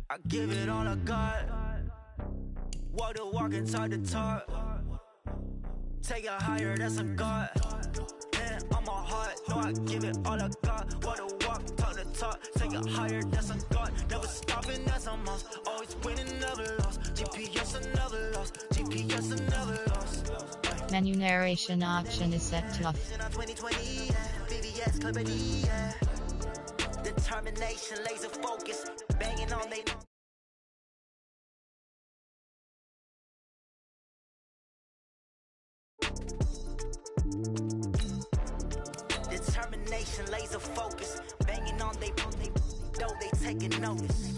I give it all I got. Walk the walk and talk the talk. Take it higher, that's a God. Man, I'm a heart, no, I give it all I got. Walk the walk, talk the talk. Take it higher, that's a God. Never stopping, that's a must. Always winning, never lost. GPS, I never lost. GPS, I never lost. Menu narration option is set to off. Determination, laser focus, banging on they. Determination, laser focus, banging on they know they taking notice.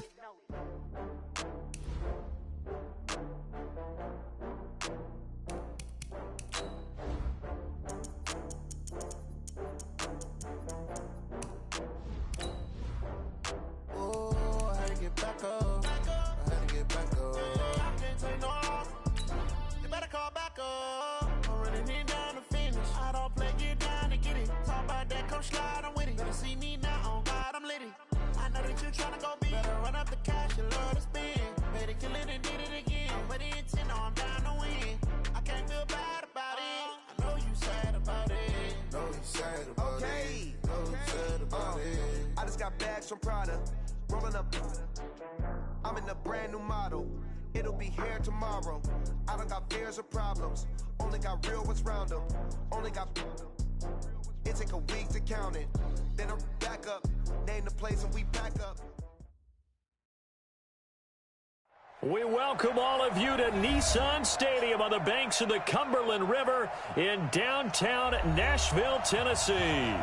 Slide, I'm with it. Better see me now, on God, I'm litty. I know that you tryna go big. Better run up the cash, you love to spend. Better kill it and did it again. But the intent, no, I'm down to win. I can't feel bad about it. I know you sad about it. Know you sad about it. Know you sad about it. I just got bags from Prada. Rolling up. I'm in a brand new model. It'll be here tomorrow. I don't got fears or problems. Only got real ones round them. Only got. It take a week to count it. Then I'm back up. Name the place and we pack up. We welcome all of you to Nissan Stadium on the banks of the Cumberland River in downtown Nashville, Tennessee.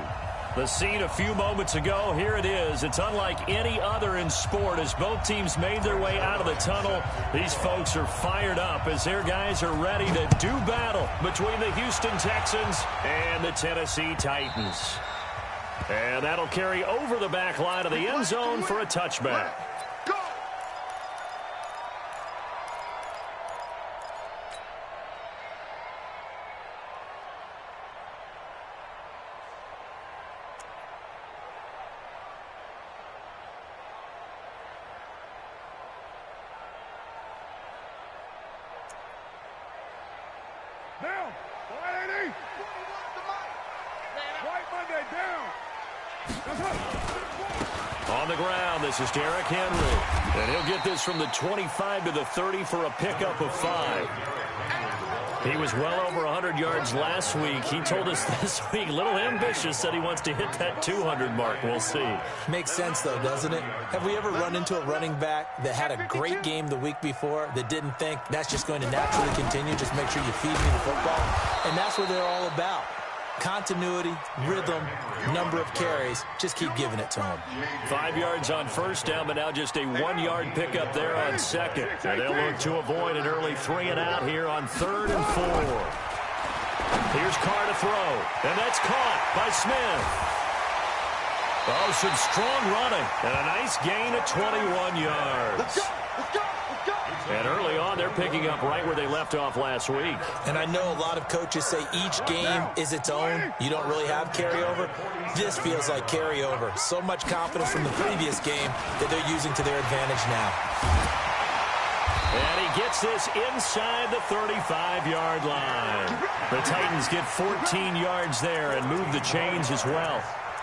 The scene a few moments ago, here it is. It's unlike any other in sport as both teams made their way out of the tunnel. These folks are fired up as their guys are ready to do battle between the Houston Texans and the Tennessee Titans. And that'll carry over the back line of the end zone for a touchback. Down. 180. White Monday down. On the ground, this is Derrick Henry. And he'll get this from the 25 to the 30 for a pickup of 5. He was well over 100 yards last week. He told us this week, a little ambitious, said he wants to hit that 200 mark. We'll see. Makes sense, though, doesn't it? Have we ever run into a running back that had a great game the week before that didn't think that's just going to naturally continue? Just make sure you feed me the football. And that's what they're all about. Continuity, rhythm, number of carries. Just keep giving it to them. 5 yards on first down, but now just a 1-yard pickup there on second. And they'll look to avoid an early 3 and out here on 3rd and 4. Here's Carr to throw, and that's caught by Smith. Oh, some strong running, and a nice gain of 21 yards. Let's go, let's go, let's go. And early on, they're picking up right where they left off last week. And I know a lot of coaches say each game is its own. You don't really have carryover. This feels like carryover. So much confidence from the previous game that they're using to their advantage now. And he gets this inside the 35-yard line. The Titans get 14 yards there and move the chains as well.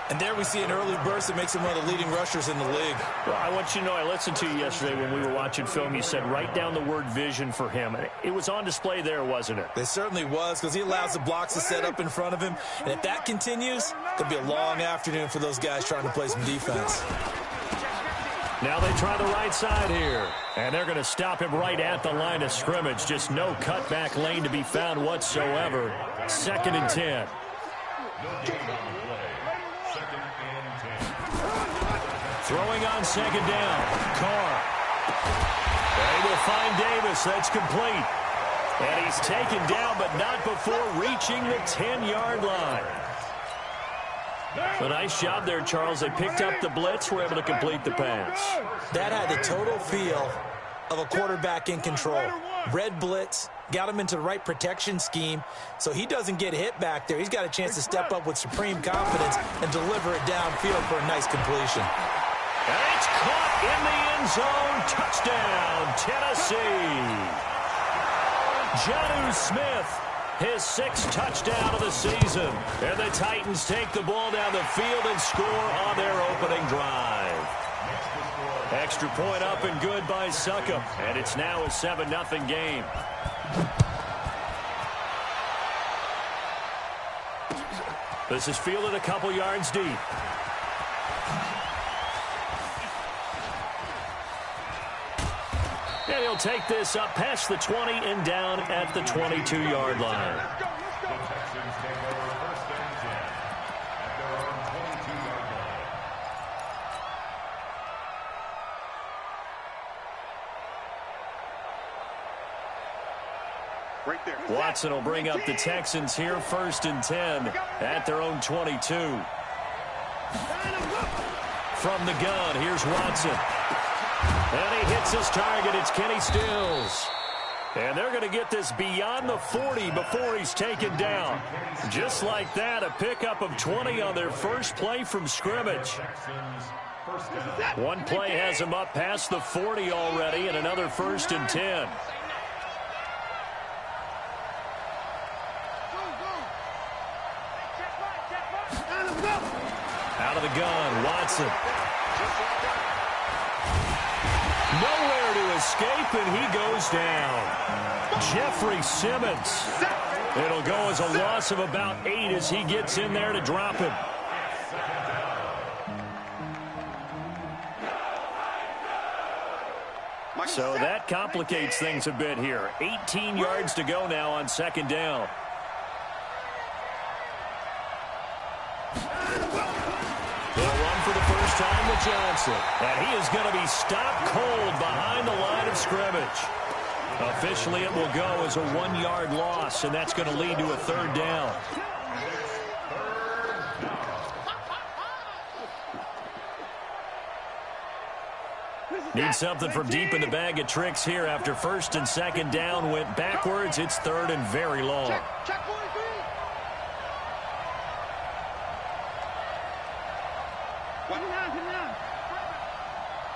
And there we see an early burst that makes him one of the leading rushers in the league. Well, I want you to know, I listened to you yesterday when we were watching film. You said write down the word vision for him. It was on display there, wasn't it? It certainly was, because he allows the blocks to set up in front of him. And if that continues, it'll be a long afternoon for those guys trying to play some defense. Now they try the right side here. And they're going to stop him right at the line of scrimmage. Just no cutback lane to be found whatsoever. 2nd and 10. Throwing on 2nd down. Carr. They will find Davis. That's complete. And he's taken down, but not before reaching the 10-yard line. A nice job there, Charles. They picked up the blitz, were able to complete the pass. That had the total feel of a quarterback in control. Red blitz, got him into the right protection scheme, so he doesn't get hit back there. He's got a chance to step up with supreme confidence and deliver it downfield for a nice completion. And it's caught in the end zone. Touchdown, Tennessee. Jonnu Smith, his 6th touchdown of the season. And the Titans take the ball down the field and score on their opening drive. Extra point up and good by Succop. And it's now a 7-0 game. This is fielded a couple yards deep. And he'll take this up past the 20 and down at the 22-yard line. Right there. Watson will bring up the Texans here, 1st and 10 at their own 22. From the gun, here's Watson. And he hits his target. It's Kenny Stills. And they're going to get this beyond the 40 before he's taken down. Just like that, a pickup of 20 on their first play from scrimmage. One play has him up past the 40 already, and another 1st and 10. Out of the gun, Watson. Nowhere to escape, and he goes down. Jeffrey Simmons. It'll go as a loss of about 8 as he gets in there to drop him. So that complicates things a bit here. 18 yards to go now on 2nd down. They'll run for the first time with Johnson. And he is going to be stopped cold behind the line of scrimmage. Officially, it will go as a 1-yard loss, and that's going to lead to a 3rd down. Need something from deep in the bag of tricks here after 1st and 2nd down went backwards. It's 3rd and very long. Check 43.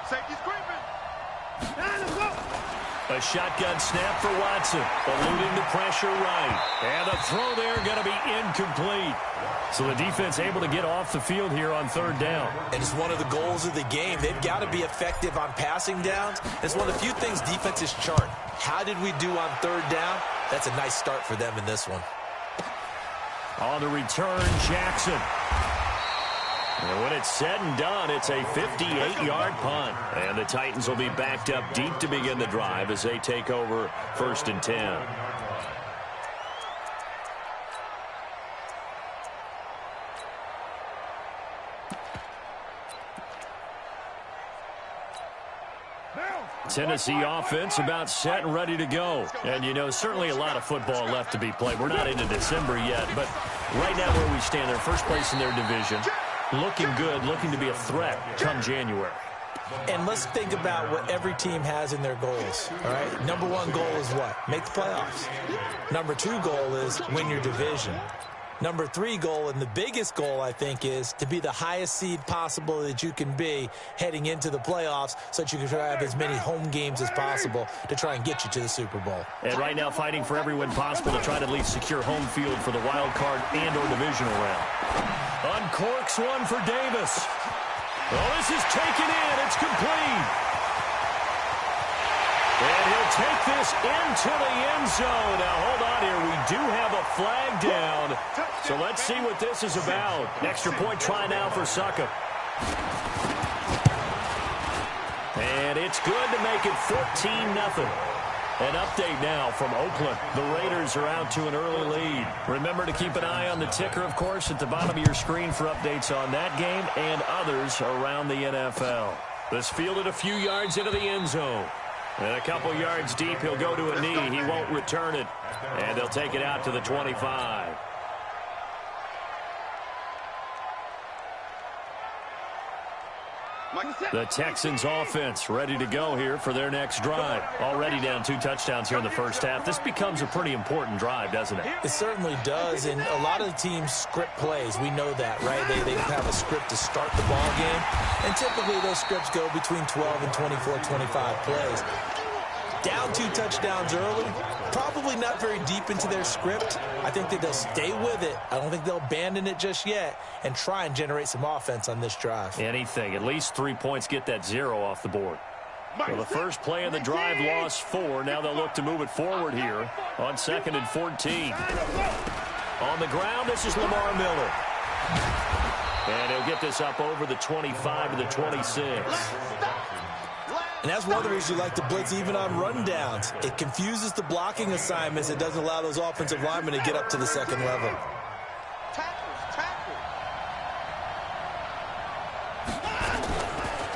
Safety's creeping. A shotgun snap for Watson, eluding the pressure right. And the throw there going to be incomplete. So the defense able to get off the field here on 3rd down. And it's one of the goals of the game. They've got to be effective on passing downs. It's one of the few things defenses chart. How did we do on 3rd down? That's a nice start for them in this one. On the return, Jackson. And when it's said and done, it's a 58-yard punt. And the Titans will be backed up deep to begin the drive as they take over 1st and 10. Tennessee offense about set and ready to go. And, you know, certainly a lot of football left to be played. We're not into December yet, but right now where we stand, they're first place in their division. Looking good, looking to be a threat come January. And let's think about what every team has in their goals, all right? Number 1 goal is what? Make the playoffs. Number 2 goal is win your division. Number 3 goal, and the biggest goal, I think, is to be the highest seed possible that you can be heading into the playoffs so that you can try to have as many home games as possible to try and get you to the Super Bowl. And right now fighting for every win possible to try to at least secure home field for the wild card and or divisional round. Uncorks one for Davis. Well, this is taken in. It's complete. And he'll take this into the end zone. Now, hold on here. We do have a flag down. So let's see what this is about. Extra point try now for Succop. And it's good to make it 14-0. An update now from Oakland. The Raiders are out to an early lead. Remember to keep an eye on the ticker, of course, at the bottom of your screen for updates on that game and others around the NFL. This fielded a few yards into the end zone. And a couple yards deep, he'll go to a knee. He won't return it. And they'll take it out to the 25. The Texans offense ready to go here for their next drive. Already down 2 touchdowns here in the first half. This becomes a pretty important drive, doesn't it? It certainly does, and a lot of the teams script plays. We know that, right? They have a script to start the ball game, and typically those scripts go between 12 and 24, 25 plays. Down 2 touchdowns early, probably not very deep into their script. I think that they'll stay with it. I don't think they'll abandon it just yet and try and generate some offense on this drive. Anything. At least 3 points, get that 0 off the board. So the first play of the drive lost 4. Now they'll look to move it forward here on 2nd and 14. On the ground, this is Lamar Miller. And he'll get this up over the 25 to the 26. And that's one of the reasons you like to blitz even on rundowns. It confuses the blocking assignments. It doesn't allow those offensive linemen to get up to the second level.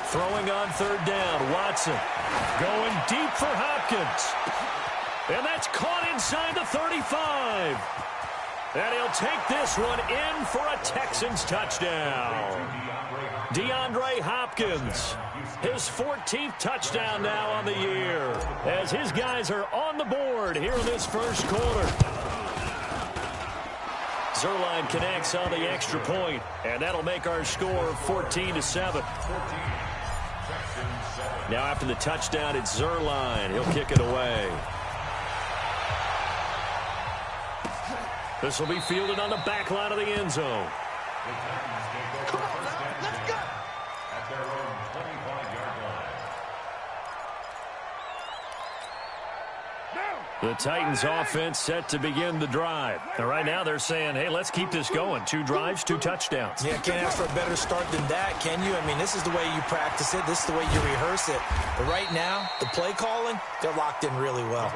Throwing on 3rd down, Watson. Going deep for Hopkins. And that's caught inside the 35. And he'll take this one in for a Texans touchdown. DeAndre Hopkins, his 14th touchdown now on the year, as his guys are on the board here in this first quarter. Zerline connects on the extra point, and that'll make our score 14-7. Now after the touchdown, it's Zerline. He'll kick it away. This will be fielded on the back line of the end zone. Come on, let's go. At their own 25-yard line. The Titans offense set to begin the drive. And right now they're saying, hey, let's keep this going. 2 drives, 2 touchdowns. Yeah, can't ask for a better start than that, can you? I mean, this is the way you practice it. This is the way you rehearse it. But right now, the play calling, they're locked in really well.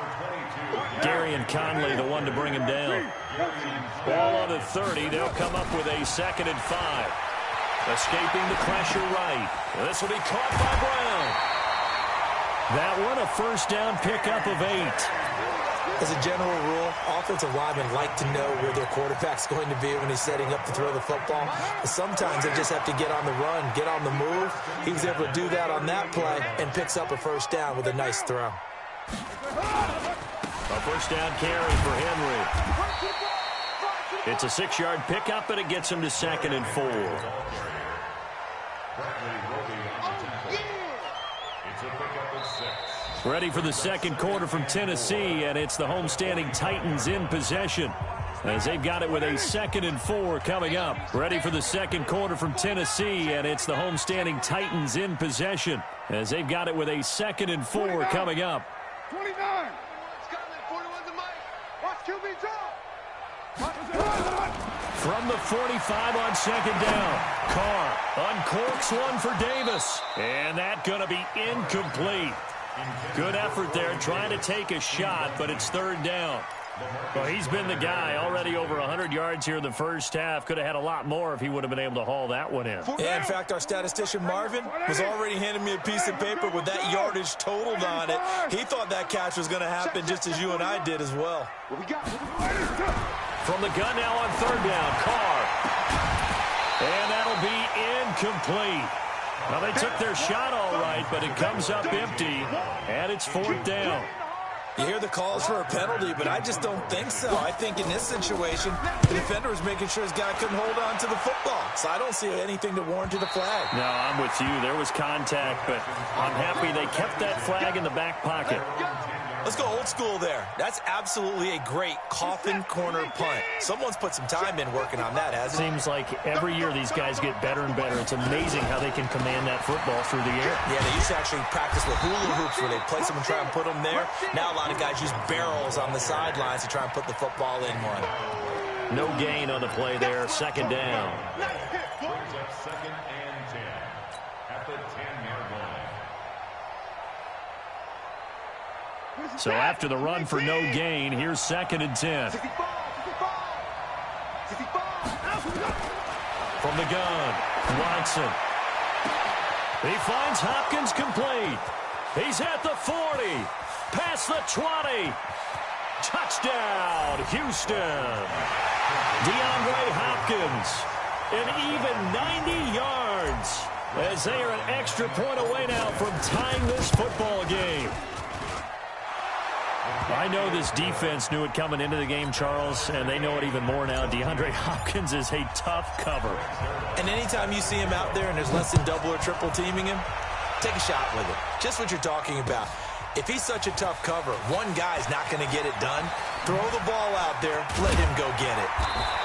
Gary and Conley, the one to bring him down. Ball on the 30. They'll come up with a 2nd and 5. Escaping the pressure right. This will be caught by Brown. That one, a first down pickup of 8. As a general rule, offensive linemen like to know where their quarterback's going to be when he's setting up to throw the football. But sometimes they just have to get on the run, get on the move. He was able to do that on that play and picks up a first down with a nice throw. A first down carry for Henry. It's a 6-yard pickup, and it gets him to 2nd and 4. Ready for the second quarter from Tennessee, and it's the homestanding Titans in possession, as they've got it with a 2nd and 4 coming up. Ready for the second quarter from Tennessee, and it's the homestanding Titans in possession, as they've got it with a 2nd and 4 coming up. 29. Scotland, 41's the mic. Watch QB drop. From the 45 on 2nd down, Carr uncorks one for Davis, and that's going to be incomplete. Good effort there, trying to take a shot, but it's 3rd down. Well, he's been the guy, already over 100 yards here in the first half. Could have had a lot more if he would have been able to haul that one in. Yeah, in fact, our statistician Marvin was already handing me a piece of paper with that yardage totaled on it. He thought that catch was going to happen just as you and I did as well. From the gun now on 3rd down, Carr. And that'll be incomplete. Well, they took their shot all right, but it comes up empty, and it's 4th down. You hear the calls for a penalty, but I just don't think so. I think in this situation, the defender was making sure his guy couldn't hold on to the football. So I don't see anything to warrant a flag. No, I'm with you. There was contact, but I'm happy they kept that flag in the back pocket. Let's go old school there. That's absolutely a great coffin corner punt. Someone's put some time in working on that, hasn't it? Seems like every year these guys get better and better. It's amazing how they can command that football through the air. Yeah, they used to actually practice with hula hoops where they place them and try and put them there. Now a lot of guys use barrels on the sidelines to try and put the football in one. No gain on the play there. 2nd down. Brings up 2nd and 10 at the 10-yard line. So after the run for no gain, here's 2nd and 10. From the gun, Watson. He finds Hopkins complete. He's at the 40. Past the 20. Touchdown, Houston. DeAndre Hopkins. An even 90 yards. as they are an extra point away now from tying this football game. I know this defense knew it coming into the game, Charles, and they know it even more now. DeAndre Hopkins is a tough cover. And anytime you see him out there and there's less than double or triple teaming him, take a shot with it. Just what you're talking about. If he's such a tough cover, one guy's not going to get it done. Throw the ball out there. Let him go get it.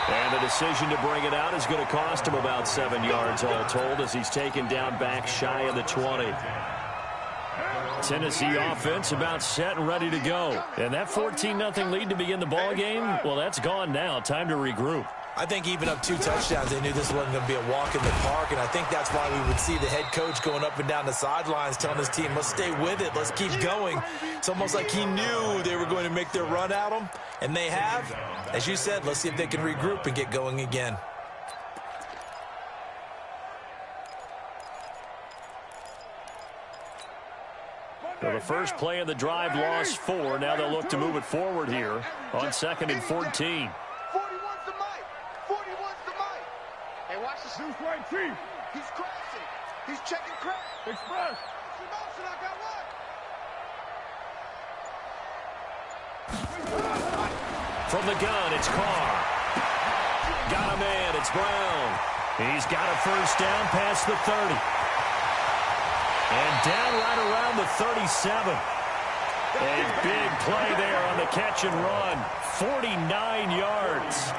And the decision to bring it out is going to cost him about 7 yards all told as he's taken down back shy of the 20. Tennessee offense about set and ready to go. And that 14-0 lead to begin the ball game, well, that's gone now. Time to regroup. I think even up 2 touchdowns, they knew this wasn't going to be a walk in the park, and I think that's why we would see the head coach going up and down the sidelines telling his team, let's stay with it, let's keep going. It's almost like he knew they were going to make their run at him, and they have. As you said, let's see if they can regroup and get going again. So the first play of the drive lost 4. Now they'll look to move it forward here on 2nd and 14. Deuce right, Chief. He's crashing. He's checking crash. Express. Motion, I got one. From the gun, it's Carr. Got a man, it's Brown. He's got a first down past the 30. And down right around the 37. A big play there on the catch and run. 49 yards.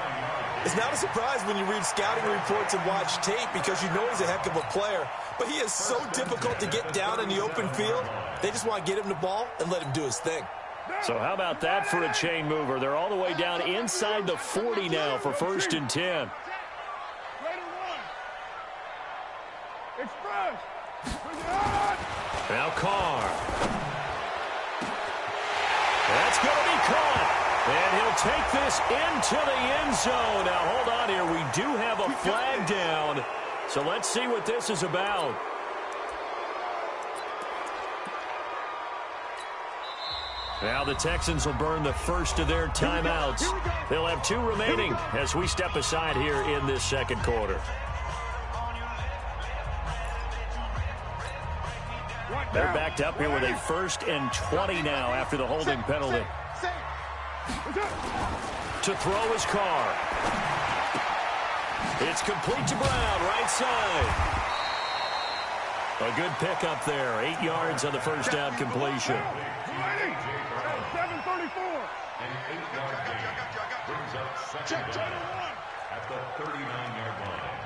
It's not a surprise when you read scouting reports and watch tape because you know he's a heck of a player. But he is so difficult to get down in the open field. They just want to get him the ball and let him do his thing. So how about that for a chain mover? They're all the way down inside the 40 now for 1st and 10. Now Carr. That's going to be caught. And he'll take this into the end zone. Now, hold on here. We do have a flag down. So let's see what this is about. Now the Texans will burn the first of their timeouts. They'll have 2 remaining as we step aside here in this second quarter. They're backed up here with a 1st and 20 now after the holding penalty. To throw his Carr. It's complete to Brown, right side. A good pickup there. 8 yards on the first down completion. 7:34. An 8-yard gain brings up 2nd down at the 39-yard line.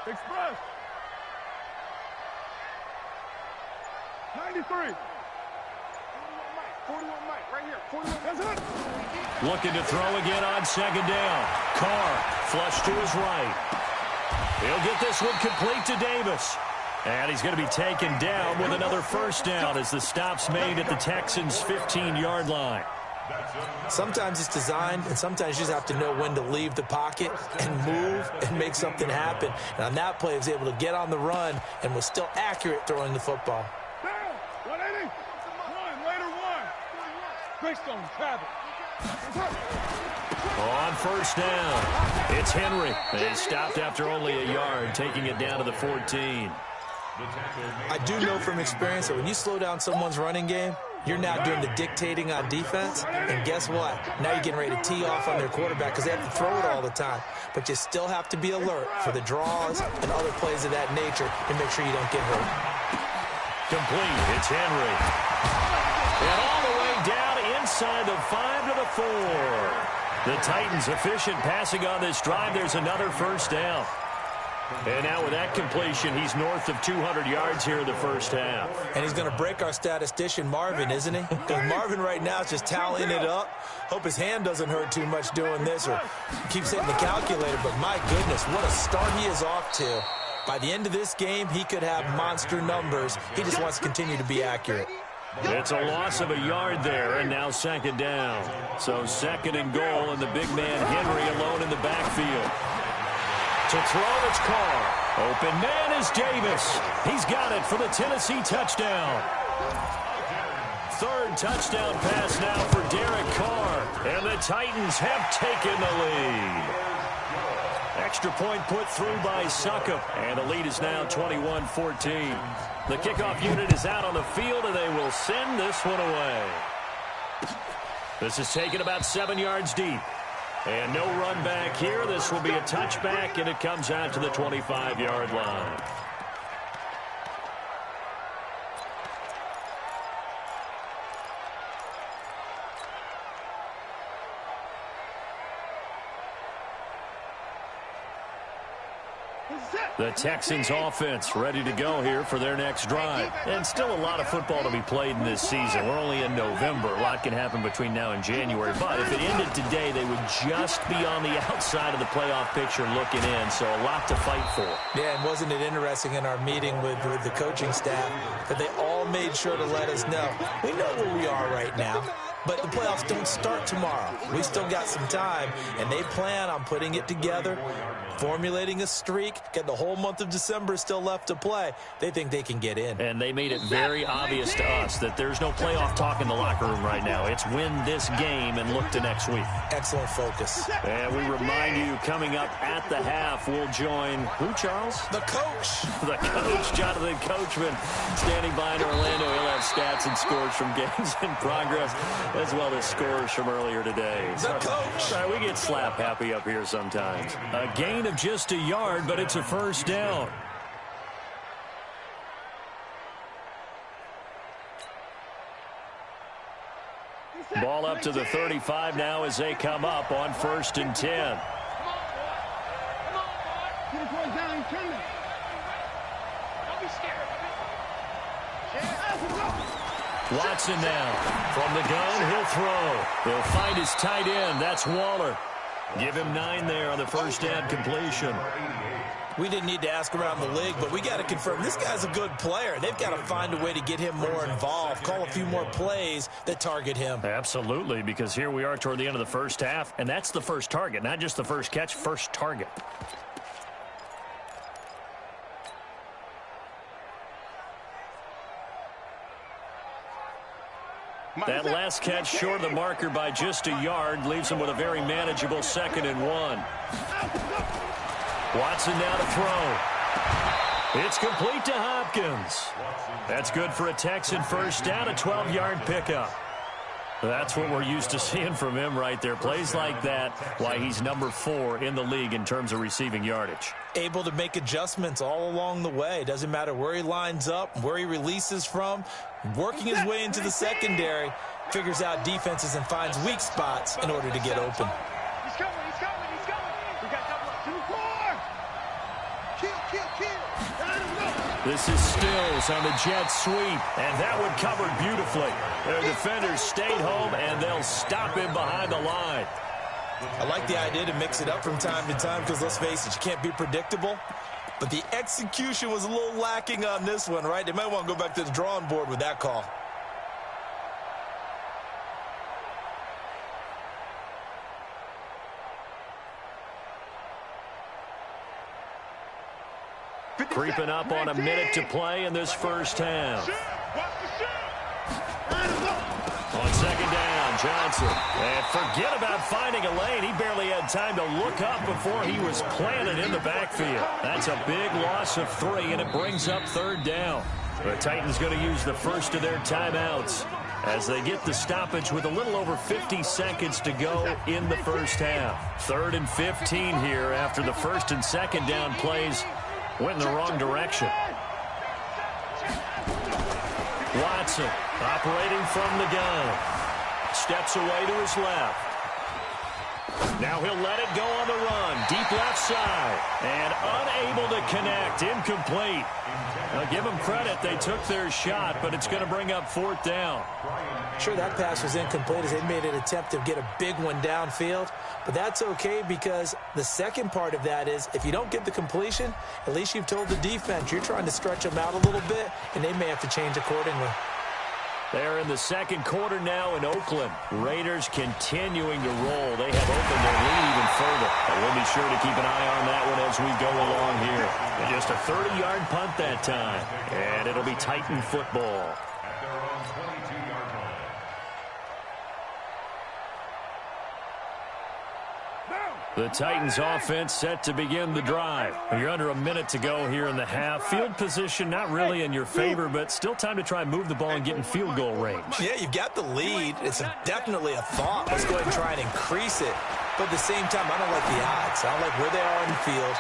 Express. 93. 41 Mike, right here. 41. That's it. Looking to throw again on 2nd down. Carr flush to his right. He'll get this one complete to Davis. And he's going to be taken down with another first down as the stop's made at the Texans' 15-yard line. Sometimes it's designed, and sometimes you just have to know when to leave the pocket and move and make something happen. And on that play, he was able to get on the run and was still accurate throwing the football. 180. Later one. Greystone, travel. On first down, it's Henry. He stopped after only a yard, taking it down to the 14. I do know from experience that when you slow down someone's running game, you're now doing the dictating on defense, and guess what? Now you're getting ready to tee off on their quarterback because they have to throw it all the time. But you still have to be alert for the draws and other plays of that nature and make sure you don't get hurt. Complete. It's Henry. And all the way down inside the 5 to the 4. The Titans efficient passing on this drive. There's another first down. And now with that completion, he's north of 200 yards here in the first half. And he's going to break our statistician, Marvin, isn't he? Because Marvin right now is just tallying it up. Hope his hand doesn't hurt too much doing this or keeps hitting the calculator. But my goodness, what a start he is off to. By the end of this game, he could have monster numbers. He just wants to continue to be accurate. It's a loss of a yard there, and now 2nd down. So 2nd and goal, and the big man Henry alone in the backfield. To throw, it's Carr. Open man is Davis. He's got it for the Tennessee touchdown. 3rd touchdown pass now for Derek Carr. And the Titans have taken the lead. extra point put through by Succop. And the lead is now 21-14. The kickoff unit is out on the field, and they will send this one away. This is taken about 7 yards deep. And no run back here. This will be a touchback, and it comes out to the 25-yard line. The Texans offense ready to go here for their next drive. And still a lot of football to be played in this season. We're only in November. A lot can happen between now and January. But if it ended today, they would just be on the outside of the playoff picture looking in. So a lot to fight for. Yeah, and wasn't it interesting in our meeting with the coaching staff that they all made sure to let us know. We know where we are right now. But the playoffs don't start tomorrow. We still got some time, and they plan on putting it together, formulating a streak, getting the whole month of December still left to play. They think they can get in. And they made it very obvious to us that there's no playoff talk in the locker room right now. It's win this game and look to next week. Excellent focus. And we remind you, coming up at the half, we'll join who, Charles? The coach. The coach, Jonathan Coachman, standing by in Orlando. He'll have stats and scores from games in progress, as well as scores from earlier today. The coach. Sorry, we get slap happy up here sometimes. A gain of just a yard, but it's a first down. Ball up to the 35 now as they come up on 1st and 10. Watson now from the gun. He'll throw. He'll find his tight end. That's Waller. Give him 9 there on the first down completion. We didn't need to ask around the league, but we got to confirm this guy's a good player. They've got to find a way to get him more involved, call a few more plays that target him. Absolutely, because here we are toward the end of the first half, and that's the first target, not just the first catch, first target. That last catch short of the marker by just a yard leaves him with a very manageable 2nd and 1. Watson now to throw. It's complete to Hopkins. That's good for a Texan first down, a 12-yard pickup. That's what we're used to seeing from him right there. Plays like that, why he's number 4 in the league in terms of receiving yardage. Able to make adjustments all along the way. Doesn't matter where he lines up, where he releases from. Working his way into the secondary, figures out defenses and finds weak spots in order to get open. He's coming. We got double up. 2-4. Kill. This is Stills on the jet sweep, and that one covered beautifully. Their defenders stayed home, and they'll stop him behind the line. I like the idea to mix it up from time to time because, let's face it, you can't be predictable. But the execution was a little lacking on this one, right? They might want to go back to the drawing board with that call. Creeping up on a minute to play in this first half. On 2nd down, Johnson. And forget about finding a lane. He barely had time to look up before he was planted in the backfield. That's a big loss of 3, and it brings up 3rd down. The Titans going to use the first of their timeouts as they get the stoppage with a little over 50 seconds to go in the first half. 3rd and 15 here after the 1st and 2nd down plays went in the wrong direction. Watson operating from the gun. Steps away to his left. Now he'll let it go on the run. Deep left side. And unable to connect. Incomplete. Now give them credit. They took their shot, but it's going to bring up 4th down. Sure, that pass was incomplete as they made an attempt to get a big one downfield. But that's okay because the second part of that is if you don't get the completion, at least you've told the defense you're trying to stretch them out a little bit, and they may have to change accordingly. They're in the 2nd quarter now in Oakland. Raiders continuing to roll. They have opened their lead even further. And we'll be sure to keep an eye on that one as we go along here. And just a 30-yard punt that time. And it'll be Titan football. At their own 22-yard line. The The Titans offense set to begin the drive. You're under a minute to go here in the half. Field position not really in your favor, but still time to try and move the ball and get in field goal range. Yeah, you've got the lead. It's definitely a thought. Let's go ahead and try and increase it. But at the same time, I don't like the odds. I don't like where they are in the field.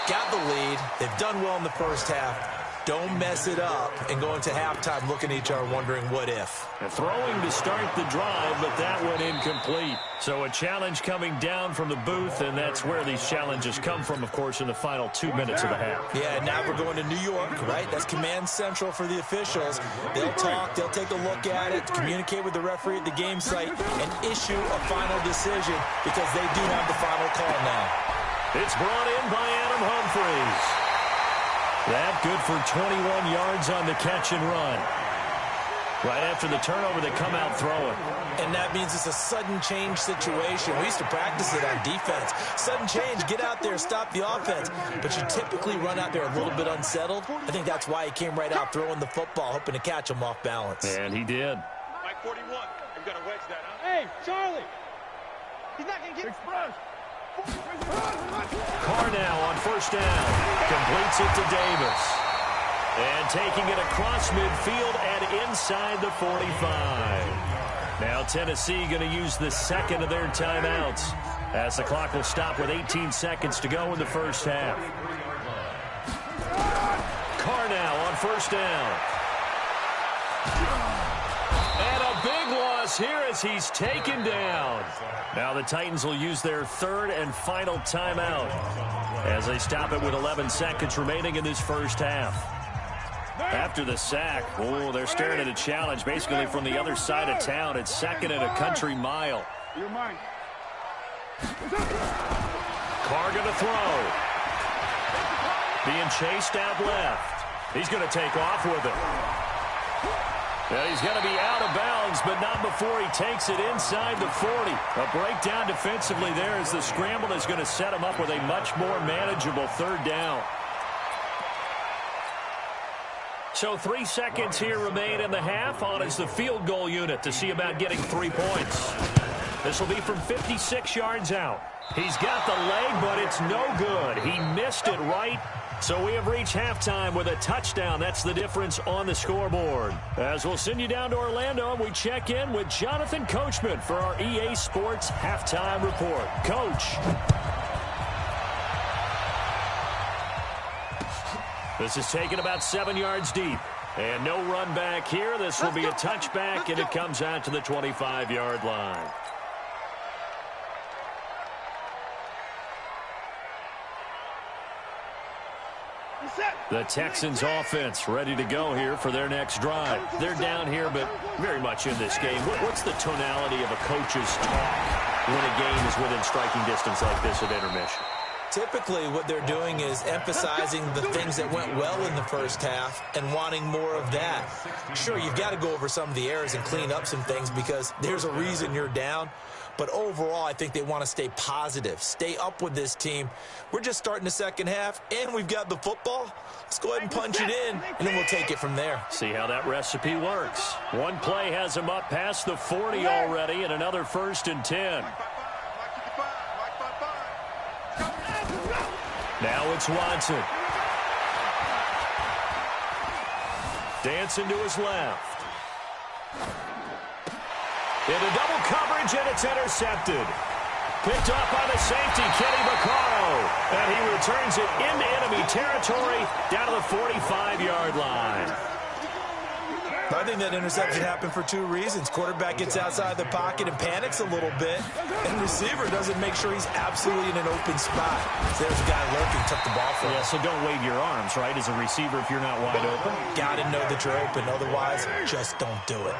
Got the lead. They've done well in the first half. Don't mess it up and go into halftime looking at each other wondering what if. Throwing to start the drive, but that went incomplete. So a challenge coming down from the booth, and that's where these challenges come from, of course, in the final 2 minutes of the half. Yeah, now we're going to New York, right? That's command central for the officials. They'll talk, they'll take a look at it, communicate with the referee at the game site, and issue a final decision because they do have the final call now. It's brought in by Adam Humphries. That good for 21 yards on the catch and run. Right after the turnover, they come out throwing. And that means it's a sudden change situation. We used to practice it on defense. Sudden change, get out there, stop the offense. But you typically run out there a little bit unsettled. I think that's why he came right out throwing the football, hoping to catch him off balance. And he did. Mike 41. You've got to wedge that, huh? Hey, Charlie. He's not going to get express. Carr now on first down. Completes it to Davis. And taking it across midfield and inside the 45. Now Tennessee going to use the second of their timeouts as the clock will stop with 18 seconds to go in the first half. Carr now on first down. And a big loss here as he's taken down. Now the Titans will use their third and final timeout as they stop it with 11 seconds remaining in this first half. After the sack, they're staring at a challenge basically from the other side of town. It's second and a country mile. Carr going to throw. Being chased out left. He's going to take off with it. Well, he's going to be out of bounds, but not before he takes it inside the 40. A breakdown defensively there as the scramble is going to set him up with a much more manageable third down. So 3 seconds here remain in the half. On is the field goal unit to see about getting 3 points. This will be from 56 yards out. He's got the leg, but it's no good. He missed it right. So we have reached halftime with a touchdown. That's the difference on the scoreboard. As we'll send you down to Orlando, we check in with Jonathan Coachman for our EA Sports Halftime Report. Coach. This is taken about 7 yards deep. And no run back here. This will be a touchback, and it comes out to the 25-yard line. The Texans offense ready to go here for their next drive. They're down here, but very much in this game. What's the tonality of a coach's talk when a game is within striking distance like this at intermission? Typically, what they're doing is emphasizing the things that went well in the first half and wanting more of that. Sure, you've got to go over some of the errors and clean up some things because there's a reason you're down. But overall, I think they want to stay positive, stay up with this team. We're just starting the second half, and we've got the football. Let's go ahead and punch it in, and then we'll take it from there. See how that recipe works. One play has him up past the 40 already, and another 1st and 10. Now it's Watson. Dancing to his left. Into double coverage, and it's intercepted. Picked off by the safety, Kenny Vaccaro. And he returns it into enemy territory down to the 45-yard line. I think that interception happened for 2 reasons. Quarterback gets outside the pocket and panics a little bit. And receiver doesn't make sure he's absolutely in an open spot. So there's a guy lurking, took the ball from him. Yeah, so don't wave your arms, right, as a receiver if you're not wide open. Got to know that you're open. Otherwise, just don't do it.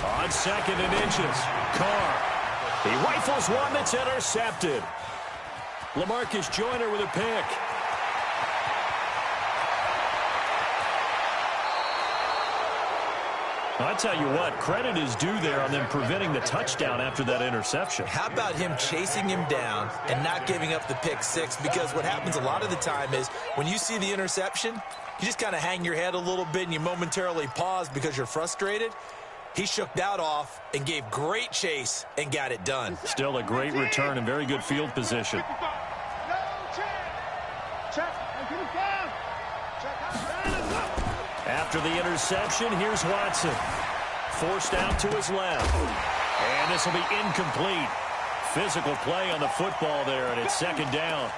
On 2nd and inches, Carr. He rifles one that's intercepted. LaMarcus Joyner with a pick. I tell you what, credit is due there on them preventing the touchdown after that interception. How about him chasing him down and not giving up the pick 6? Because what happens a lot of the time is when you see the interception, you just kind of hang your head a little bit and you momentarily pause because you're frustrated. He shook that off and gave great chase and got it done. Still a great return and very good field position. After the interception, here's Watson. Forced out to his left. And this will be incomplete. Physical play on the football there, and it's second down.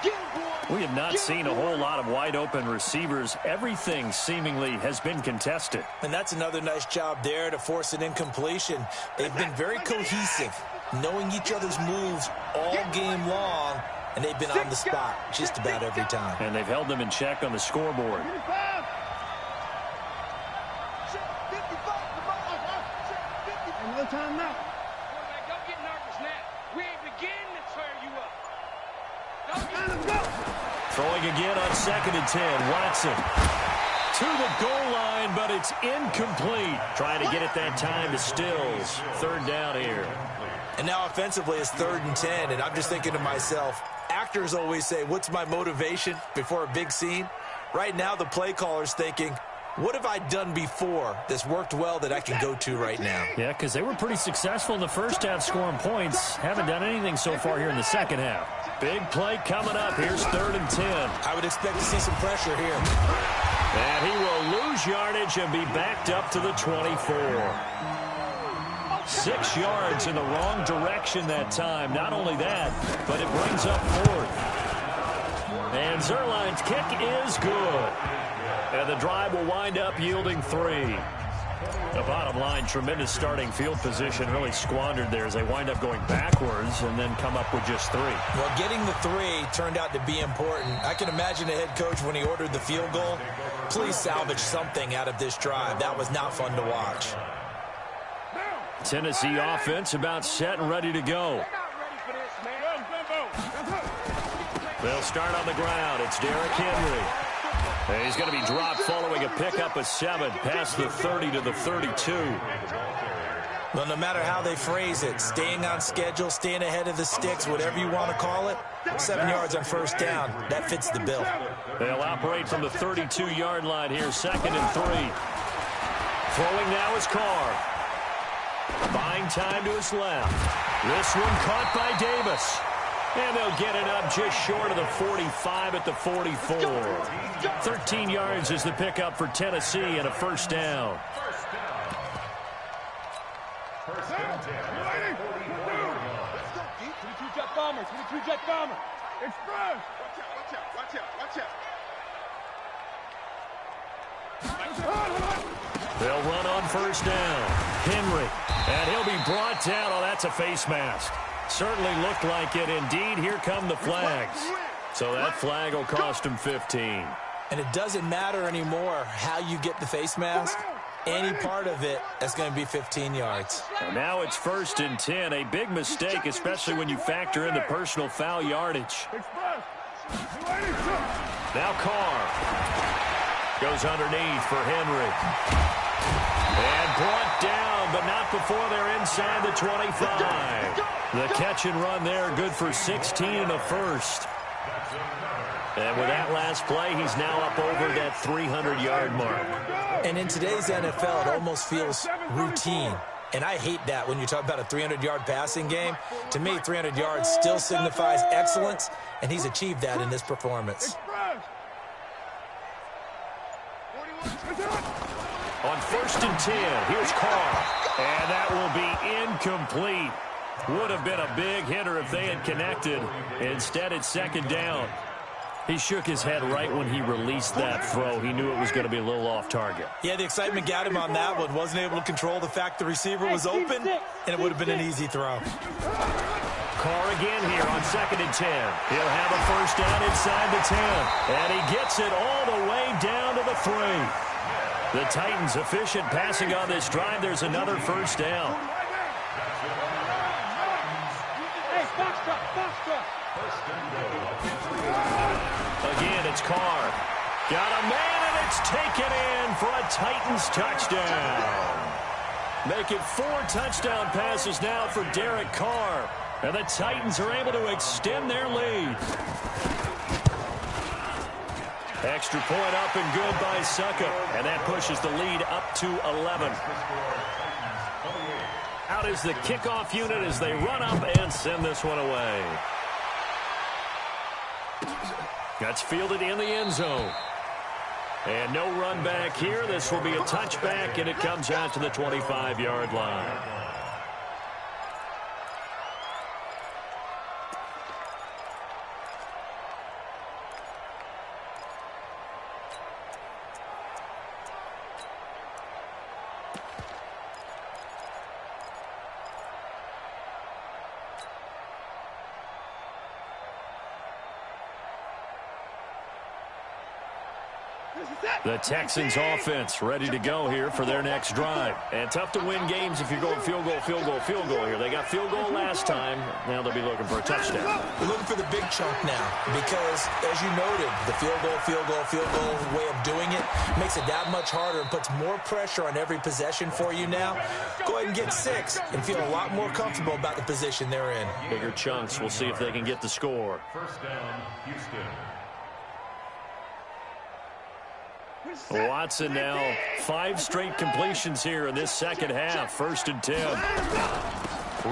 We have not seen a whole lot of wide-open receivers. Everything seemingly has been contested. And that's another nice job there to force an incompletion. They've been very cohesive, knowing each other's moves all game long, and they've been on the spot just about every time. And they've held them in check on the scoreboard. Another time now. Don't get nervous now. We ain't beginning to tear you up. Let's go. Throwing again on 2nd and 10. Watson to the goal line, but it's incomplete. Trying to get it that time to Stills. Third down here. And now offensively it's 3rd and 10, and I'm just thinking to myself, actors always say, what's my motivation before a big scene? Right now the play caller's thinking, what have I done before that's worked well that I can go to right now? Yeah, because they were pretty successful in the first half scoring points. Haven't done anything so far here in the second half. Big play coming up. Here's 3rd and 10. I would expect to see some pressure here. And he will lose yardage and be backed up to the 24. 6 yards in the wrong direction that time. Not only that, but it brings up 4th. And Zerline's kick is good. And the drive will wind up yielding 3. The bottom line, tremendous starting field position, really squandered there as they wind up going backwards and then come up with just 3. Well, getting the 3 turned out to be important. I can imagine the head coach when he ordered the field goal. Please salvage something out of this drive. That was not fun to watch. Tennessee offense about set and ready to go. They'll start on the ground. It's Derrick Henry. And he's going to be dropped following a pickup of 7 past the 30 to the 32. Well, no matter how they phrase it, staying on schedule, staying ahead of the sticks, whatever you want to call it, 7 yards on first down, that fits the bill. They'll operate from the 32-yard line here, 2nd and 3. Throwing now is Carr. Buying time to his left. This one caught by Davis. And they'll get it up just short of the 45 at the 44. 13 yards is the pickup for Tennessee and a first down. Jet bomber. Express. Watch out. They'll run on first down. Henry. And he'll be brought down. Oh, that's a face mask. Certainly looked like it. Indeed, here come the flags. So that flag will cost him 15. And it doesn't matter anymore how you get the face mask. Any part of it, that's going to be 15 yards. And now it's 1st and 10. A big mistake, especially when you factor in the personal foul yardage. Now Carr goes underneath for Henry. And brought down, but not before they're inside the 25. The catch and run there, good for 16 in the first. And with that last play, he's now up over that 300-yard mark. And in today's NFL, it almost feels routine. And I hate that when you talk about a 300-yard passing game. To me, 300 yards still signifies excellence, and he's achieved that in this performance. On 1st and 10, here's Carr. And that will be incomplete. Would have been a big hitter if they had connected. Instead, it's 2nd down. He shook his head right when he released that throw. He knew it was going to be a little off target. Yeah, the excitement got him on that one. Wasn't able to control the fact the receiver was open, and it would have been an easy throw. Carr again here on 2nd and 10. He'll have a first down inside the 10. And he gets it all the way down to the 3. The Titans efficient passing on this drive. There's another first down. Again, it's Carr. Got a man, and it's taken in for a Titans touchdown. Make it 4 touchdown passes now for Derek Carr. And the Titans are able to extend their lead. Extra point up and good by Suckup. And that pushes the lead up to 11. Out is the kickoff unit as they run up and send this one away. That's fielded in the end zone. And no run back here. This will be a touchback, and it comes out to the 25-yard line. The Texans offense ready to go here for their next drive. And tough to win games if you're going field goal, field goal, field goal here. They got field goal last time. Now they'll be looking for a touchdown. We're looking for the big chunk now because, as you noted, the field goal way of doing it makes it that much harder and puts more pressure on every possession for you now. Go ahead and get 6 and feel a lot more comfortable about the position they're in. Bigger chunks. We'll see if they can get the score. First down, Houston. Watson now 5 straight completions here in this second half. 1st and 10.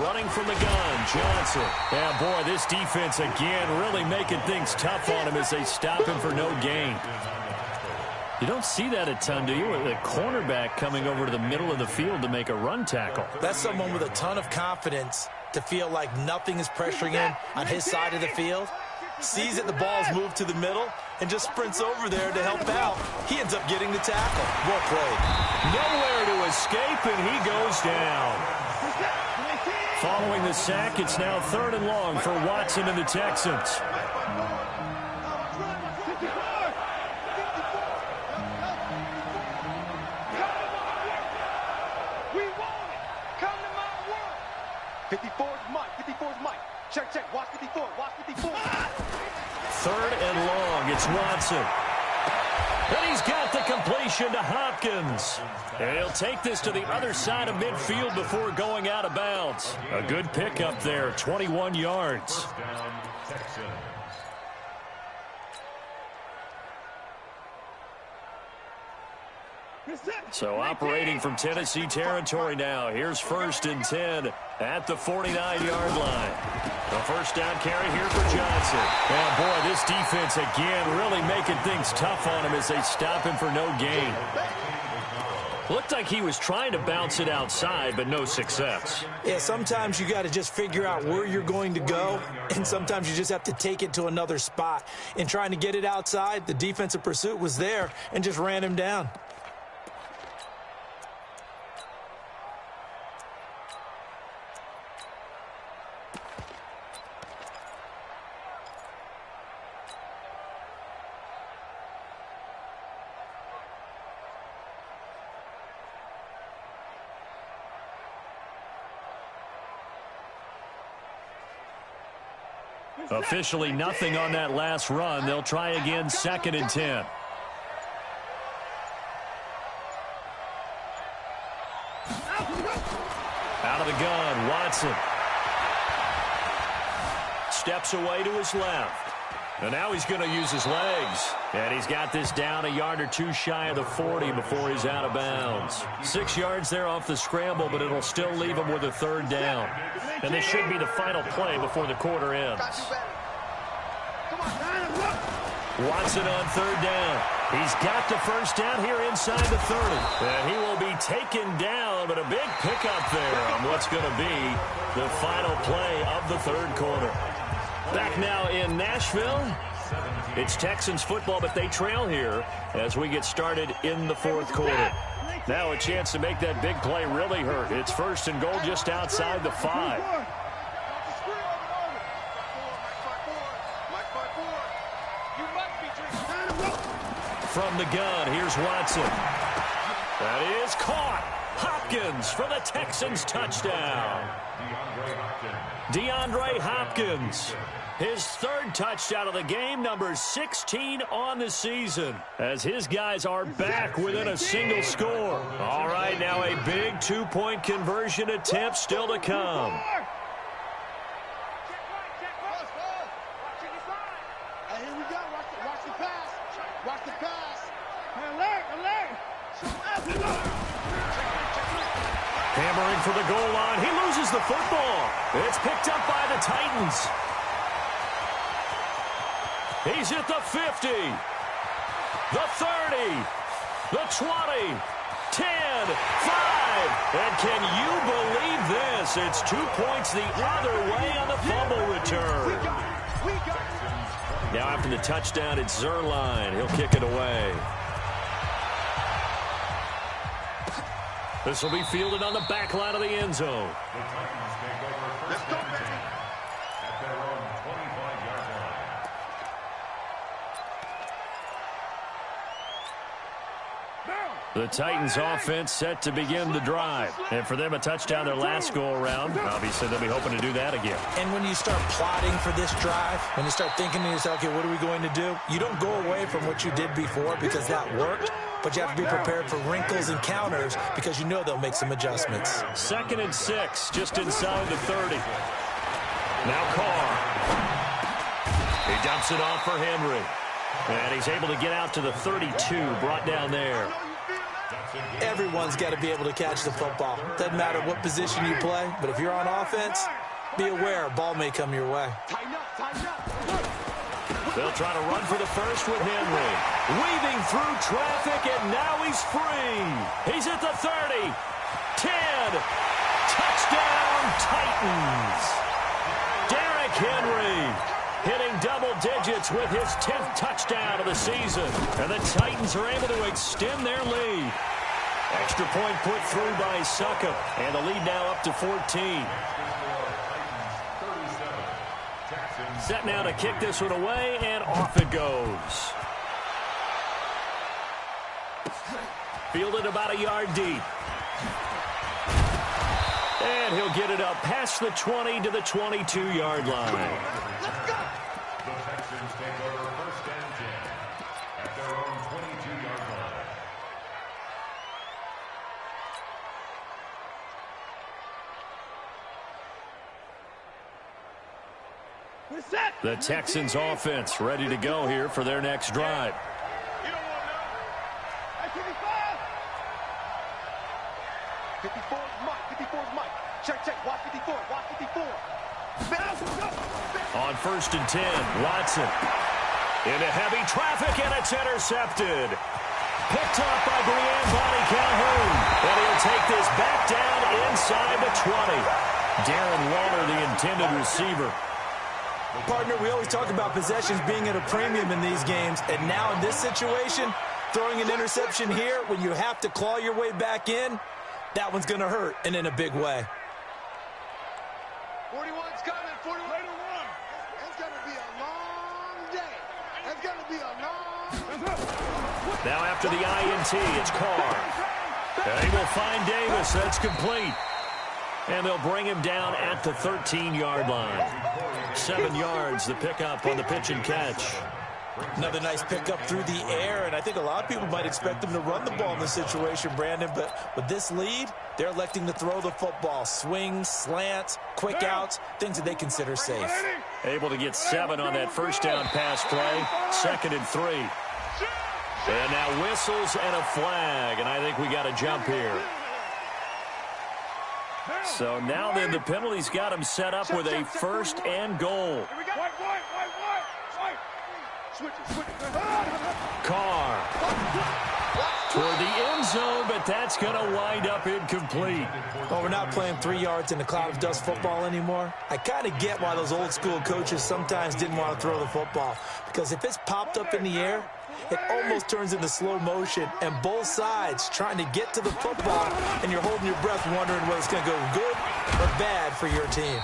Running from the gun, Johnson. Yeah, boy, this defense again really making things tough on him as they stop him for no gain. You don't see that a ton, do you? With a cornerback coming over to the middle of the field to make a run tackle. That's someone with a ton of confidence to feel like nothing is pressuring him on his side of the field. Sees that the ball's moved to the middle and just sprints over there to help out. He ends up getting the tackle. Well played. Nowhere to escape, and he goes down. Following the sack, it's now 3rd and long for Watson and the Texans. We want it. Come to my world. 54 is Mike. 54 is Mike. Check, check. Watch 54. Watch 54. 3rd and long. It's Watson. And he's got the completion to Hopkins. And he'll take this to the other side of midfield before going out of bounds. A good pickup there, 21 yards. First down, Texans. So operating from Tennessee territory now. Here's 1st and 10 at the 49-yard line. The first down carry here for Johnson. And boy, this defense again really making things tough on him as they stop him for no gain. Looked like he was trying to bounce it outside, but no success. Yeah, sometimes you got to just figure out where you're going to go, and sometimes you just have to take it to another spot. In trying to get it outside, the defensive pursuit was there and just ran him down. Officially nothing on that last run. They'll try again 2nd and 10. Out of the gun, Watson. Steps away to his left. And now he's going to use his legs. And he's got this down a yard or two shy of the 40 before he's out of bounds. 6 yards there off the scramble, but it'll still leave him with a 3rd down. And this should be the final play before the quarter ends. Watson on 3rd down. He's got the first down here inside the 30. And he will be taken down, but a big pickup there on what's going to be the final play of the 3rd quarter. Back now in Nashville. It's Texans football, but they trail here as we get started in the 4th quarter. Now a chance to make that big play really hurt. It's 1st and goal just outside the 5. From the gun, here's Watson. That is caught. Hopkins for the Texans touchdown. DeAndre Hopkins. His 3rd touchdown of the game, number 16 on the season, as his guys are back within a single score. All right, now a big 2-point conversion attempt still to come. Here we go. Watch the pass. Watch the pass. Alert, alert. Hammer Hammering for the goal line. He loses the football. It's picked up by the Titans. He's at the 50, the 30, the 20, 10, 5. And can you believe this? It's 2 points the other way on the fumble return. Now after the touchdown, it's Zerline. He'll kick it away. This will be fielded on the back line of the end zone. The Titans take over first and 10 at their own 25-yard line. The Titans offense set to begin the drive. And for them, a touchdown their last go-around. Obviously, they'll be hoping to do that again. And when you start plotting for this drive, when you start thinking to yourself, okay, what are we going to do? You don't go away from what you did before because that worked, but you have to be prepared for wrinkles and counters because you know they'll make some adjustments. 2nd and 6, just inside the 30. Now Carr. He dumps it off for Henry. And he's able to get out to the 32, brought down there. Everyone's got to be able to catch the football. Doesn't matter what position you play, but if you're on offense, be aware a ball may come your way. They'll try to run for the first with Henry. Weaving through traffic, and now he's free. He's at the 30. 10. Touchdown, Titans. Derrick Henry hitting double digits with his 10th touchdown of the season. And the Titans are able to extend their lead. Extra point put through by Succop. And the lead now up to 14. Set now to kick this one away, and off it goes. Fielded about a yard deep. And he'll get it up past the 20 to the 22-yard line. The Texans take over first and 10 at their own 22-yard line. The Texans offense ready to go here for their next drive. You don't want to know. 54 is Mike. 54 is Mike. Check. Watch 54. Watch 54. On 1st and 10, Watson. Into heavy traffic, and it's intercepted. Picked up by Brianne Bonnie Calhoun. And he'll take this back down inside the 20. Darren Waller, the intended receiver. Partner, we always talk about possessions being at a premium in these games, and now in this situation, throwing an interception here when you have to claw your way back in, that one's going to hurt, and in a big way. 41's coming. 41. It's going to be a long day. It's going to be a long... Now after the INT, it's Carr. And he will find Davis. That's complete. And they'll bring him down at the 13-yard line. 7 yards, the pickup on the pitch and catch. Another nice pickup through the air, and I think a lot of people might expect them to run the ball in this situation, Brandon, but with this lead, they're electing to throw the football. Swings, slants, quick outs, things that they consider safe. Able to get 7 on that first down pass play. 2nd and 3. And now whistles and a flag, and I think we got a jump here. So now then the penalty's got him set up with a 1st and goal. Carr toward the end zone, but that's going to wind up incomplete. Well, we're not playing 3 yards in a cloud of dust football anymore. I kind of get why those old school coaches sometimes didn't want to throw the football, because if it's popped up in the air, it almost turns into slow motion, and both sides trying to get to the football, and you're holding your breath wondering whether it's going to go good or bad for your team.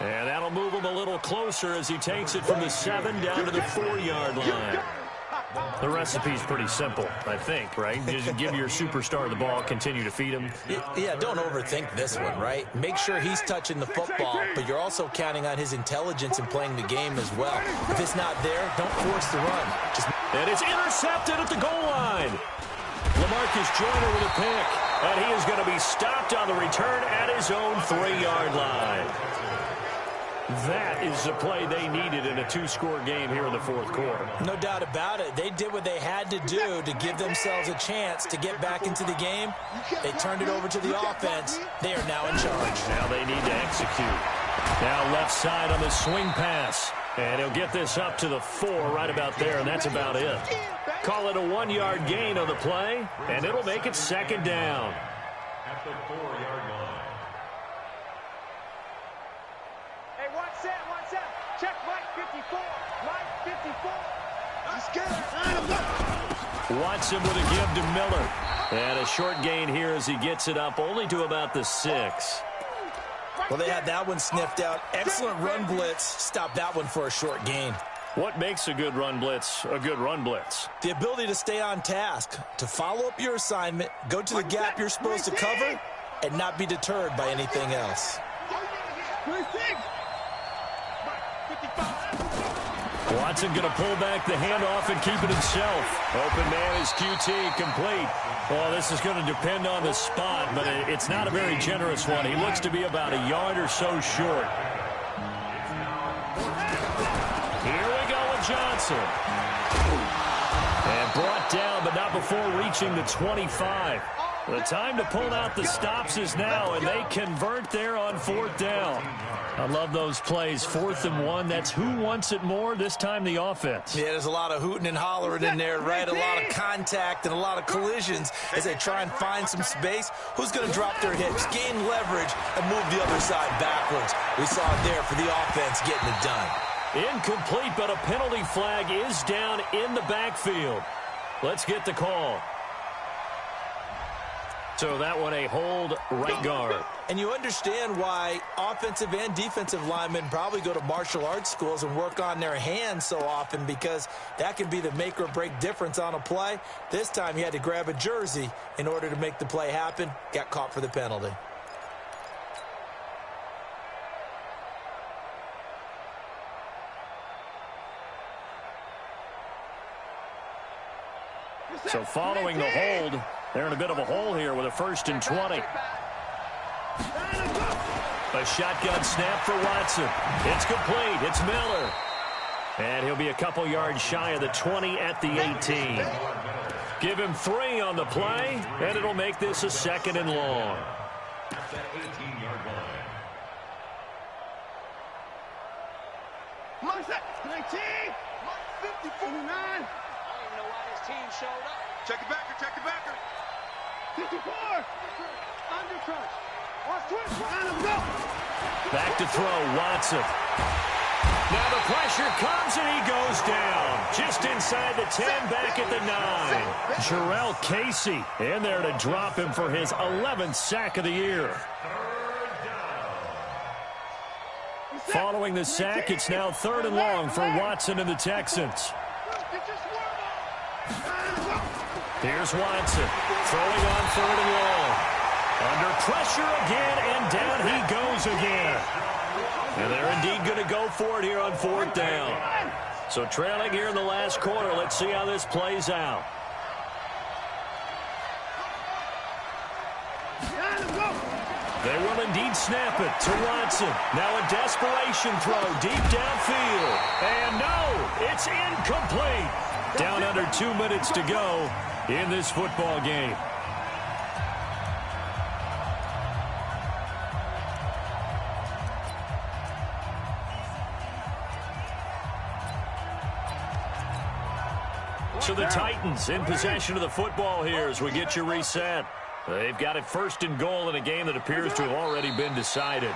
And that'll move him a little closer as he takes it from the 7 down to the 4-yard line. The recipe's pretty simple, I think, right? Just give your superstar the ball, continue to feed him. Yeah, don't overthink this one, right? Make sure he's touching the football, but you're also counting on his intelligence in playing the game as well. If it's not there, don't force the run. And it's intercepted at the goal line. LaMarcus Joyner with a pick, and he is going to be stopped on the return at his own 3-yard line. That is the play they needed in a two-score game here in the fourth quarter. No doubt about it. They did what they had to do to give themselves a chance to get back into the game. They turned it over to the offense. They are now in charge. Now they need to execute. Now left side on the swing pass. And he'll get this up to the 4 right about there, and that's about it. Call it a 1-yard gain on the play, and it'll make it second down. At the 4-yard line. Hey, watch that. Check Mike 54. Mike 54. He's scared. Watson with a give to Miller. And a short gain here as he gets it up only to about the 6. Well, they had that one sniffed out. Excellent run blitz. Stop that one for a short gain. What makes a good run blitz a good run blitz? The ability to stay on task, to follow up your assignment, go to the gap you're supposed to cover, and not be deterred by anything else. Watson going to pull back the handoff and keep it himself. Open man is QT, complete. Well, this is going to depend on the spot, but it's not a very generous one. He looks to be about a yard or so short. Here we go with Johnson. And brought down, but not before reaching the 25. The time to pull out the stops is now, and they convert there on 4th down. I love those plays. 4th and 1. That's who wants it more, this time the offense. Yeah, there's a lot of hooting and hollering in there, right? A lot of contact and a lot of collisions as they try and find some space. Who's going to drop their hips, gain leverage, and move the other side backwards? We saw it there for the offense getting it done. Incomplete, but a penalty flag is down in the backfield. Let's get the call. So that one a hold right guard. And you understand why offensive and defensive linemen probably go to martial arts schools and work on their hands so often, because that can be the make or break difference on a play. This time he had to grab a jersey in order to make the play happen. Got caught for the penalty. So following the hold, they're in a bit of a hole here with a 1st and 20. A shotgun snap for Watson. It's complete. It's Miller. And he'll be a couple yards shy of the 20 at the 18. Give him 3 on the play, and it'll make this a 2nd and long. At the 18-yard line. Mark that. 19. 54. 9. I don't even know why this team showed up. Check the backer. 54. Under crunch. Back to throw, Watson. Now the pressure comes and he goes down. Just inside the 10, back at the 9. Jarrell Casey in there to drop him for his 11th sack of the year. Following the sack, it's now 3rd and long for Watson and the Texans. Here's Watson throwing on 3rd and long. Under pressure again, and down he goes again. And they're indeed going to go for it here on 4th down. So trailing here in the last quarter. Let's see how this plays out. They will indeed snap it to Watson. Now a desperation throw deep downfield. And no, it's incomplete. Down under 2 minutes to go in this football game. So the Titans in possession of the football here as we get you reset. They've got it 1st and goal in a game that appears to have already been decided.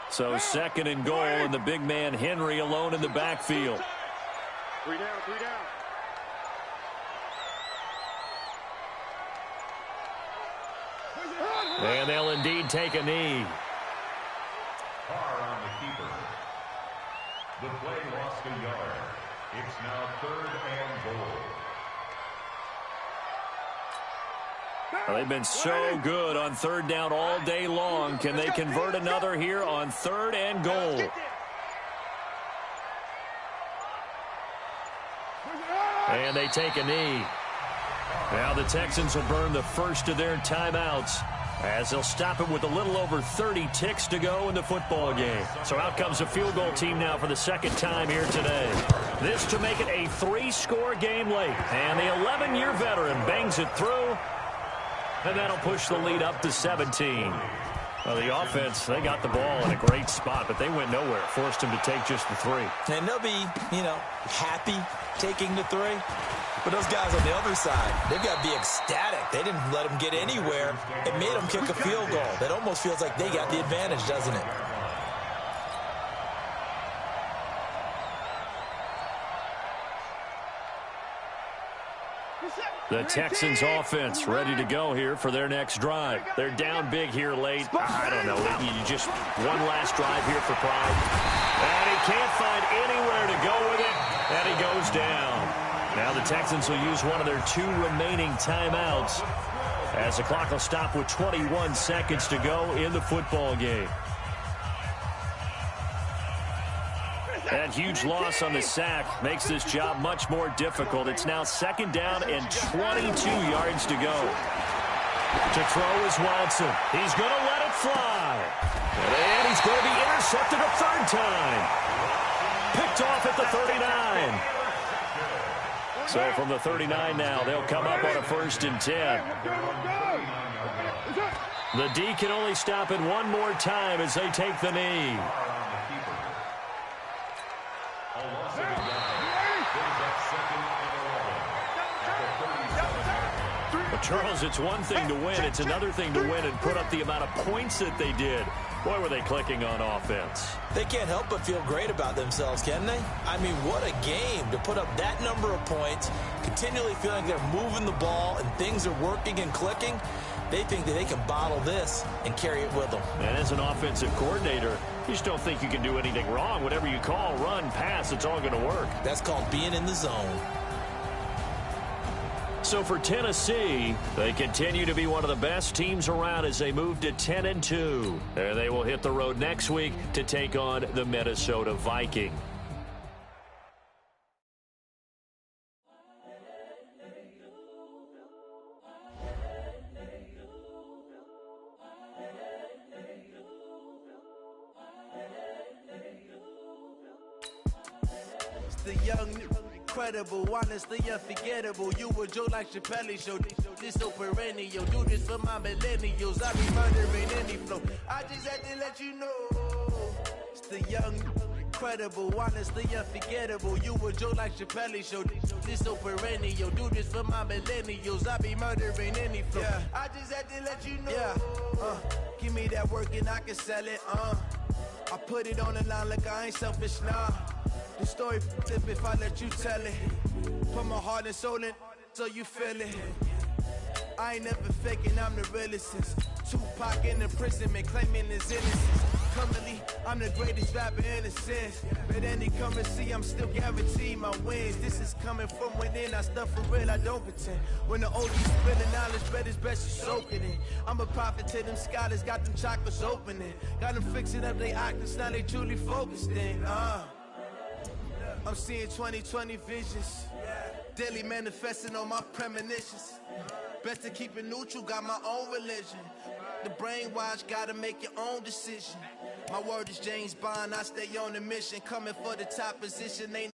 So 2nd and goal, and the big man Henry alone in the backfield. 3 down. And they'll indeed take a knee. Carr on the keeper. The play lost a yard. It's now 3rd and goal. Well, they've been so good on 3rd down all day long. Can they convert another here on 3rd and goal? And they take a knee. Now the Texans will burn the first of their timeouts as they'll stop it with a little over 30 ticks to go in the football game. So out comes a field goal team now for the second time here today. This to make it a 3-score game late. And the 11-year veteran bangs it through. And that'll push the lead up to 17. Well, the offense, they got the ball in a great spot, but they went nowhere. Forced him to take just the 3. And they'll be, happy taking the 3. But those guys on the other side, they've got to be ecstatic. They didn't let them get anywhere. It made them kick a field goal. That almost feels like they got the advantage, doesn't it? The Texans offense ready to go here for their next drive. They're down big here late. I don't know. You just one last drive here for pride. And he can't find anywhere to go with it. And he goes down. Now the Texans will use one of their 2 remaining timeouts as the clock will stop with 21 seconds to go in the football game. That huge loss on the sack makes this job much more difficult. It's now 2nd down and 22 yards to go. To throw is Watson. He's going to let it fly. And he's going to be intercepted a 3rd time. Picked off at the 39. So from the 39 now, they'll come up on a 1st and 10. The D can only stop it one more time as they take the knee. Well, Charles, it's one thing to win. It's another thing to win and put up the amount of points that they did. Boy, were they clicking on offense. They can't help but feel great about themselves, can they? I mean, what a game to put up that number of points, continually feeling they're moving the ball and things are working and clicking. They think that they can bottle this and carry it with them. And as an offensive coordinator, you just don't think you can do anything wrong. Whatever you call, run, pass, it's all going to work. That's called being in the zone. So for Tennessee, they continue to be one of the best teams around as they move to 10-2. And they will hit the road next week to take on the Minnesota Vikings. The young, incredible, honestly unforgettable. You a Joe like Chappelle show. This so perennial. Do this for my millennials. I be murdering any flow. I just had to let you know. It's the young, incredible, honestly unforgettable. You a Joe like Chappelle show. This so perennial. Do this for my millennials. I be murdering any flow. Yeah. I just had to let you know. Yeah. Give me that work and I can sell it. I put it on the line like I ain't selfish, nah. The story flip if I let you tell it. Put my heart and soul in so you feel it. I ain't never faking, I'm the realest since Tupac in imprisonment, claiming his innocence. Currently, I'm the greatest rapper in a sense. But any currency, I'm still guaranteed my wins. This is coming from within, I stuff for real, I don't pretend. When the OG's spilling knowledge, bet it's best you soak it in. I'm a prophet to them scholars, got them chakras opening. Got them fixing up they octaves, now they truly focused in. I'm seeing 2020 visions. Daily manifesting on my premonitions. Best to keep it neutral, got my own religion. The brainwash, gotta make your own decision. My word is James Bond, I stay on the mission. Coming for the top position, ain't